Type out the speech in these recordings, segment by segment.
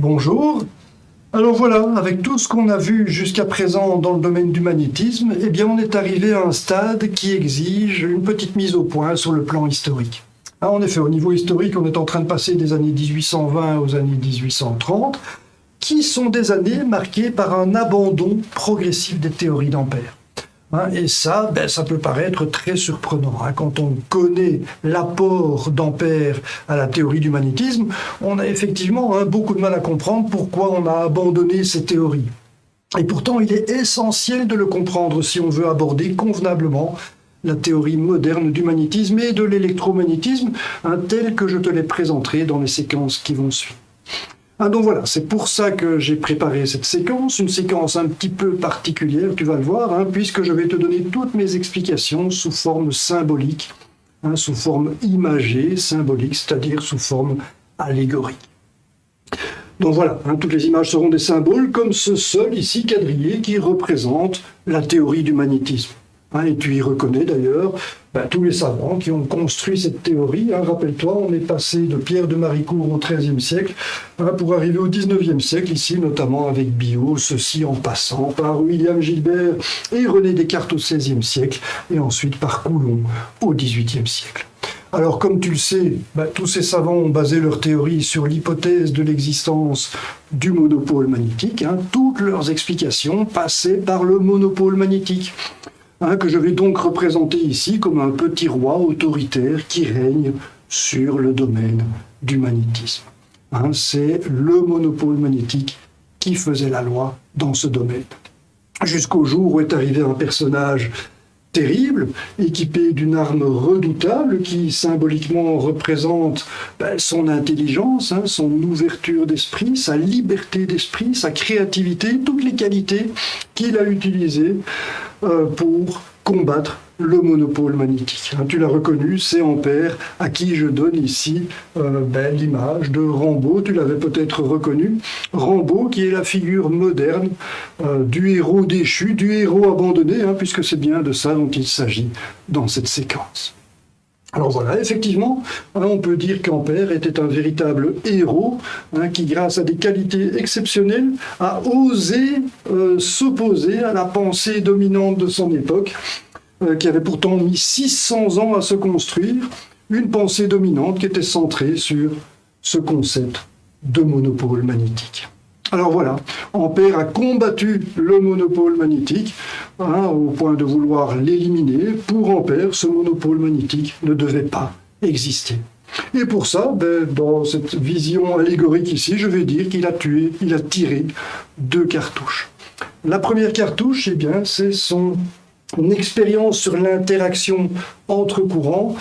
Bonjour. Alors voilà, avec tout ce qu'on a vu jusqu'à présent dans le domaine du magnétisme, eh bien on est arrivé à un stade qui exige une petite mise au point sur le plan historique. En effet, au niveau historique, on est en train de passer des années 1820 aux années 1830, qui sont des années marquées par un abandon progressif des théories d'Ampère. Et ça, ça peut paraître très surprenant. Quand on connaît l'apport d'Ampère à la théorie du magnétisme, on a effectivement beaucoup de mal à comprendre pourquoi on a abandonné ces théories. Et pourtant, il est essentiel de le comprendre si on veut aborder convenablement la théorie moderne du magnétisme et de l'électromagnétisme, telle que je te les présenterai dans les séquences qui vont suivre. Donc voilà, c'est pour ça que j'ai préparé cette séquence, une séquence un petit peu particulière, tu vas le voir, puisque je vais te donner toutes mes explications sous forme symbolique, sous forme imagée, symbolique, c'est-à-dire sous forme allégorique. Donc voilà, toutes les images seront des symboles, comme ce sol ici quadrillé qui représente la théorie du magnétisme. Et tu y reconnais d'ailleurs tous les savants qui ont construit cette théorie. Rappelle-toi, on est passé de Pierre de Maricourt au XIIIe siècle pour arriver au XIXe siècle, ici notamment avec Biot, ceci en passant par William Gilbert et René Descartes au XVIe siècle, et ensuite par Coulomb au XVIIIe siècle. Alors, comme tu le sais, tous ces savants ont basé leur théorie sur l'hypothèse de l'existence du monopôle magnétique. Toutes leurs explications passaient par le monopôle magnétique. Que je vais donc représenter ici comme un petit roi autoritaire qui règne sur le domaine du magnétisme. C'est le monopôle magnétique qui faisait la loi dans ce domaine. Jusqu'au jour où est arrivé un personnage terrible, équipé d'une arme redoutable qui symboliquement représente son intelligence, son ouverture d'esprit, sa liberté d'esprit, sa créativité, toutes les qualités qu'il a utilisées pour combattre le monopôle magnétique. Tu l'as reconnu, c'est Ampère, à qui je donne ici l'image de Rambo. Tu l'avais peut-être reconnu. Rambo, qui est la figure moderne du héros déchu, du héros abandonné, puisque c'est bien de ça dont il s'agit dans cette séquence. Alors voilà, effectivement, on peut dire qu'Ampère était un véritable héros qui, grâce à des qualités exceptionnelles, a osé s'opposer à la pensée dominante de son époque, qui avait pourtant mis 600 ans à se construire, une pensée dominante qui était centrée sur ce concept de monopôle magnétique. Alors voilà, Ampère a combattu le monopôle magnétique au point de vouloir l'éliminer. Pour Ampère, ce monopôle magnétique ne devait pas exister. Et pour ça, dans cette vision allégorique ici, je vais dire qu'il a tiré 2 cartouches. La première cartouche, c'est son expérience sur l'interaction entre courants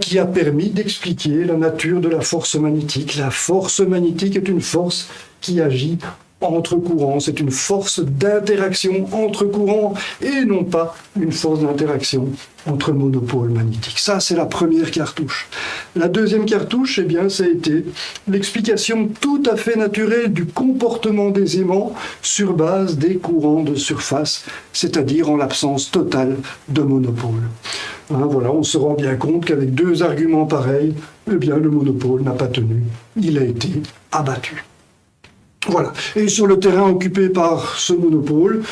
qui a permis d'expliquer la nature de la force magnétique. La force magnétique est une force qui agit entre courants. C'est une force d'interaction entre courants et non pas une force d'interaction entre monopôles magnétiques. Ça, c'est la première cartouche. La deuxième cartouche, ça a été l'explication tout à fait naturelle du comportement des aimants sur base des courants de surface, c'est-à-dire en l'absence totale de monopôle. Voilà, on se rend bien compte qu'avec 2 arguments pareils, le monopôle n'a pas tenu. Il a été abattu. Voilà. Et sur le terrain occupé par ce monopôle,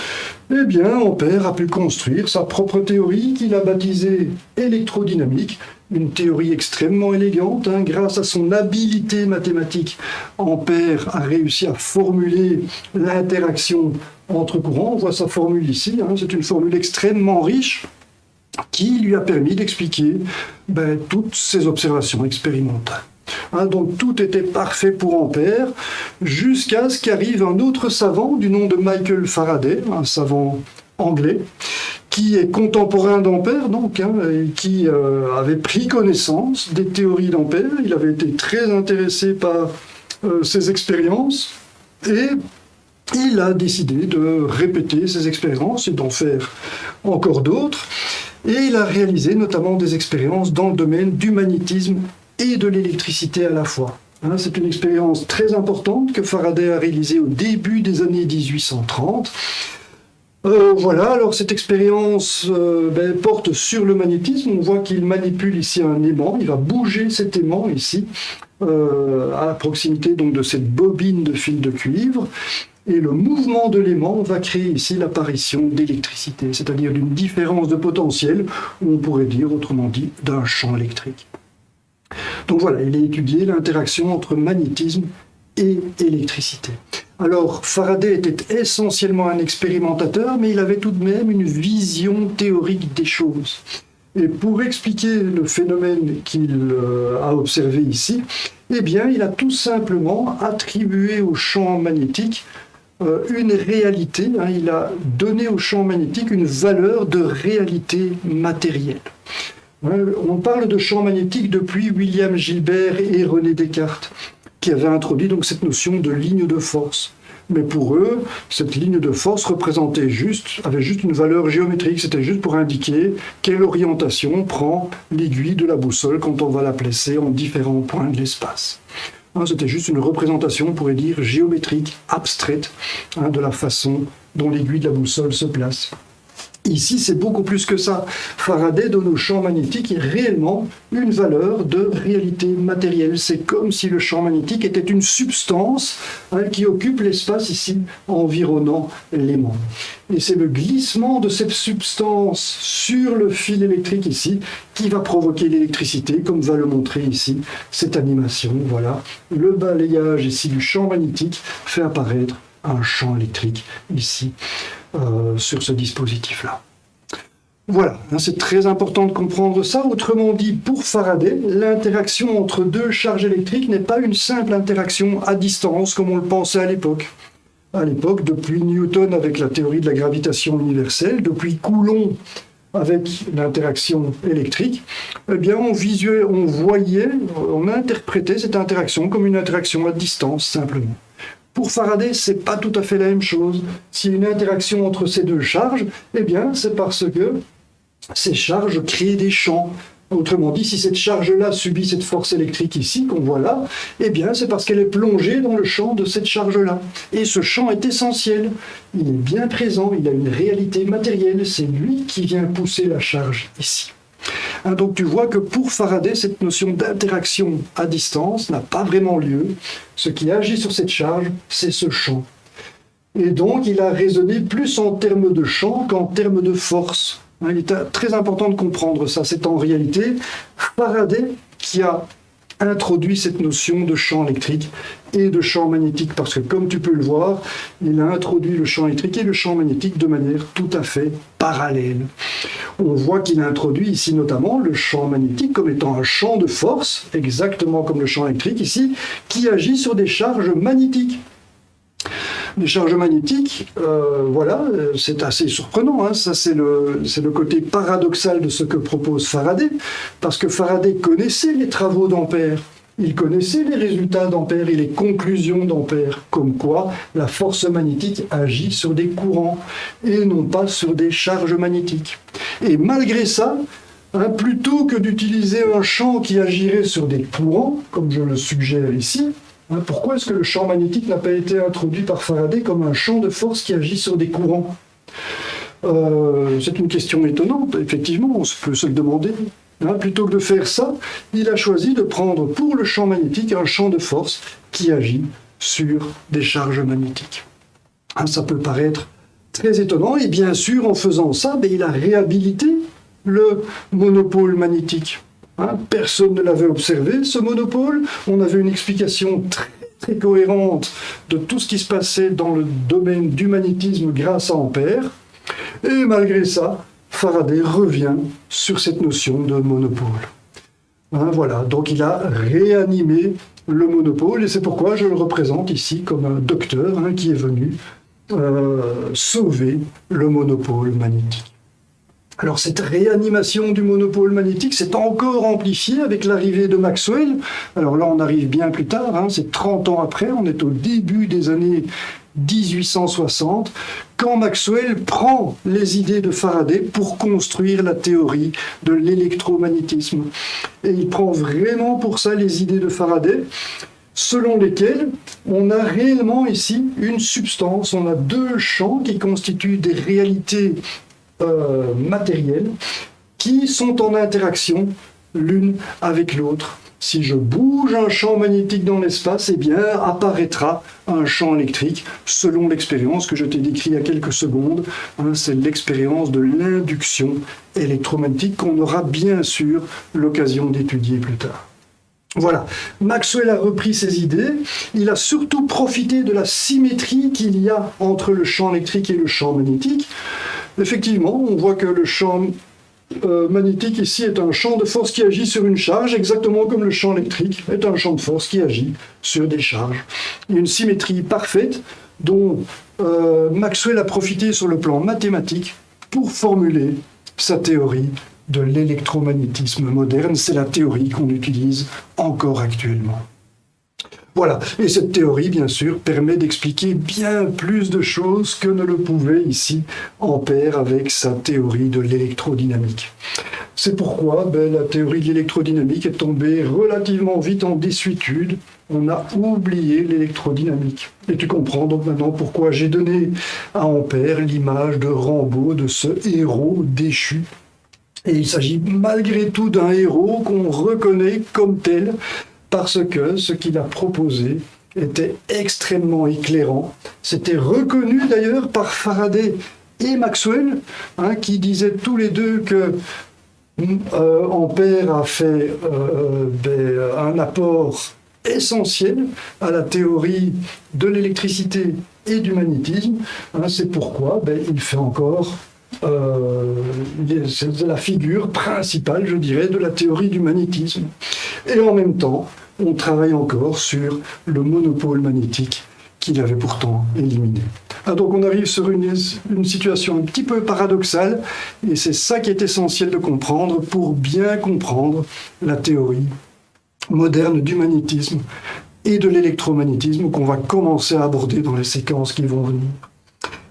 Ampère a pu construire sa propre théorie qu'il a baptisée électrodynamique, une théorie extrêmement élégante. Grâce à son habileté mathématique, Ampère a réussi à formuler l'interaction entre courants. On voit sa formule ici, c'est une formule extrêmement riche qui lui a permis d'expliquer toutes ses observations expérimentales. Donc tout était parfait pour Ampère, jusqu'à ce qu'arrive un autre savant du nom de Michael Faraday, un savant anglais, qui est contemporain d'Ampère, et qui avait pris connaissance des théories d'Ampère. Il avait été très intéressé par ses expériences, et il a décidé de répéter ses expériences et d'en faire encore d'autres. Et il a réalisé notamment des expériences dans le domaine du magnétisme et de l'électricité à la fois. C'est une expérience très importante que Faraday a réalisée au début des années 1830. Voilà, alors cette expérience porte sur le magnétisme. On voit qu'il manipule ici un aimant, il va bouger cet aimant ici, à proximité donc de cette bobine de fil de cuivre. Et le mouvement de l'aimant va créer ici l'apparition d'électricité, c'est-à-dire d'une différence de potentiel, ou on pourrait dire, autrement dit, d'un champ électrique. Donc voilà, il a étudié l'interaction entre magnétisme et électricité. Alors, Faraday était essentiellement un expérimentateur, mais il avait tout de même une vision théorique des choses. Et pour expliquer le phénomène qu'il a observé ici, eh bien, il a tout simplement attribué au champ magnétique une réalité, il a donné au champ magnétique une valeur de réalité matérielle. On parle de champ magnétique depuis William Gilbert et René Descartes, qui avaient introduit donc cette notion de ligne de force. Mais pour eux, cette ligne de force avait juste une valeur géométrique, c'était juste pour indiquer quelle orientation prend l'aiguille de la boussole quand on va la placer en différents points de l'espace. C'était juste une représentation, on pourrait dire, géométrique, abstraite, de la façon dont l'aiguille de la boussole se place. Ici, c'est beaucoup plus que ça. Faraday donne au champ magnétique réellement une valeur de réalité matérielle. C'est comme si le champ magnétique était une substance qui occupe l'espace ici environnant l'aimant. Et c'est le glissement de cette substance sur le fil électrique ici qui va provoquer l'électricité, comme va le montrer ici cette animation. Voilà, le balayage ici du champ magnétique fait apparaître un champ électrique ici. Sur ce dispositif-là. Voilà, c'est très important de comprendre ça. Autrement dit, pour Faraday, l'interaction entre deux charges électriques n'est pas une simple interaction à distance comme on le pensait à l'époque. À l'époque, depuis Newton avec la théorie de la gravitation universelle, depuis Coulomb avec l'interaction électrique, eh bien on interprétait cette interaction comme une interaction à distance simplement. Pour Faraday, c'est pas tout à fait la même chose. S'il y a une interaction entre ces deux charges, eh bien, c'est parce que ces charges créent des champs. Autrement dit, si cette charge-là subit cette force électrique ici, qu'on voit là, eh bien, c'est parce qu'elle est plongée dans le champ de cette charge-là. Et ce champ est essentiel. Il est bien présent, il a une réalité matérielle. C'est lui qui vient pousser la charge ici. Donc tu vois que pour Faraday, cette notion d'interaction à distance n'a pas vraiment lieu. Ce qui agit sur cette charge, c'est ce champ. Et donc il a raisonné plus en termes de champ qu'en termes de force. Il est très important de comprendre ça. C'est en réalité Faraday qui a introduit cette notion de champ électrique et de champ magnétique, parce que comme tu peux le voir, il a introduit le champ électrique et le champ magnétique de manière tout à fait parallèle. On voit qu'il a introduit ici notamment le champ magnétique comme étant un champ de force, exactement comme le champ électrique ici, qui agit sur des charges magnétiques. Les charges magnétiques, voilà, c'est assez surprenant, ça c'est le côté paradoxal de ce que propose Faraday, parce que Faraday connaissait les travaux d'Ampère, il connaissait les résultats d'Ampère et les conclusions d'Ampère, comme quoi la force magnétique agit sur des courants et non pas sur des charges magnétiques. Et malgré ça, plutôt que d'utiliser un champ qui agirait sur des courants, comme je le suggère ici, pourquoi est-ce que le champ magnétique n'a pas été introduit par Faraday comme un champ de force qui agit sur des courants ? C'est une question étonnante, effectivement, on peut se le demander. Plutôt que de faire ça, il a choisi de prendre pour le champ magnétique un champ de force qui agit sur des charges magnétiques. Ça peut paraître très étonnant, et bien sûr, en faisant ça, il a réhabilité le monopôle magnétique. Personne ne l'avait observé, ce monopôle. On avait une explication très, très cohérente de tout ce qui se passait dans le domaine du magnétisme grâce à Ampère. Et malgré ça, Faraday revient sur cette notion de monopôle. Voilà, donc il a réanimé le monopôle, et c'est pourquoi je le représente ici comme un docteur qui est venu sauver le monopôle magnétique. Alors cette réanimation du monopôle magnétique s'est encore amplifiée avec l'arrivée de Maxwell. Alors là, on arrive bien plus tard, c'est 30 ans après, on est au début des années 1860, quand Maxwell prend les idées de Faraday pour construire la théorie de l'électromagnétisme. Et il prend vraiment pour ça les idées de Faraday, selon lesquelles on a réellement ici une substance, on a deux champs qui constituent des réalités matérielles qui sont en interaction l'une avec l'autre. si je bouge un champ magnétique dans l'espace, eh bien, apparaîtra un champ électrique, selon l'expérience que je t'ai décrite il y a quelques secondes. C'est l'expérience de l'induction électromagnétique qu'on aura bien sûr l'occasion d'étudier plus tard. Voilà, Maxwell a repris ses idées, il a surtout profité de la symétrie qu'il y a entre le champ électrique et le champ magnétique. Effectivement, on voit que le champ magnétique ici est un champ de force qui agit sur une charge, exactement comme le champ électrique est un champ de force qui agit sur des charges. Il y a une symétrie parfaite dont Maxwell a profité sur le plan mathématique pour formuler sa théorie de l'électromagnétisme moderne. C'est la théorie qu'on utilise encore actuellement. Voilà, et cette théorie, bien sûr, permet d'expliquer bien plus de choses que ne le pouvait ici Ampère avec sa théorie de l'électrodynamique. C'est pourquoi la théorie de l'électrodynamique est tombée relativement vite en désuétude. On a oublié l'électrodynamique. Et tu comprends donc maintenant pourquoi j'ai donné à Ampère l'image de Rambo, de ce héros déchu. Et il s'agit malgré tout d'un héros qu'on reconnaît comme tel, parce que ce qu'il a proposé était extrêmement éclairant. C'était reconnu d'ailleurs par Faraday et Maxwell, qui disaient tous les deux que Ampère a fait un apport essentiel à la théorie de l'électricité et du magnétisme. C'est pourquoi il fait encore c'est la figure principale, je dirais, de la théorie du magnétisme. Et en même temps, on travaille encore sur le monopôle magnétique qu'il avait pourtant éliminé. Donc on arrive sur une situation un petit peu paradoxale, et c'est ça qui est essentiel de comprendre pour bien comprendre la théorie moderne du magnétisme et de l'électromagnétisme qu'on va commencer à aborder dans les séquences qui vont venir.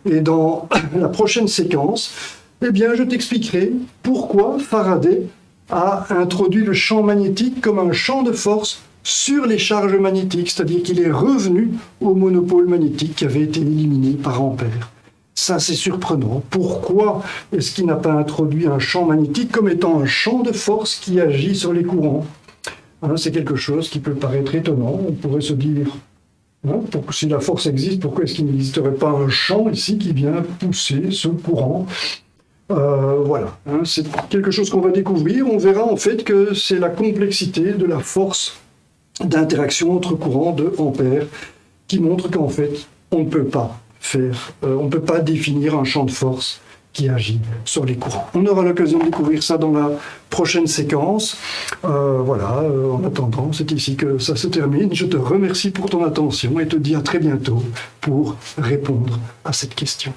Et dans la prochaine séquence, je t'expliquerai pourquoi Faraday a introduit le champ magnétique comme un champ de force sur les charges magnétiques, c'est-à-dire qu'il est revenu au monopôle magnétique qui avait été éliminé par Ampère. Ça, c'est surprenant. Pourquoi est-ce qu'il n'a pas introduit un champ magnétique comme étant un champ de force qui agit sur les courants ? C'est quelque chose qui peut paraître étonnant. On pourrait se dire, si la force existe, pourquoi est-ce qu'il n'existerait pas un champ ici qui vient pousser ce courant ? Voilà, c'est quelque chose qu'on va découvrir. On verra en fait que c'est la complexité de la force d'interaction entre courants de Ampère qui montre qu'en fait, on ne peut pas définir un champ de force qui agit sur les courants. On aura l'occasion de découvrir ça dans la prochaine séquence. En attendant, c'est ici que ça se termine. Je te remercie pour ton attention et te dis à très bientôt pour répondre à cette question.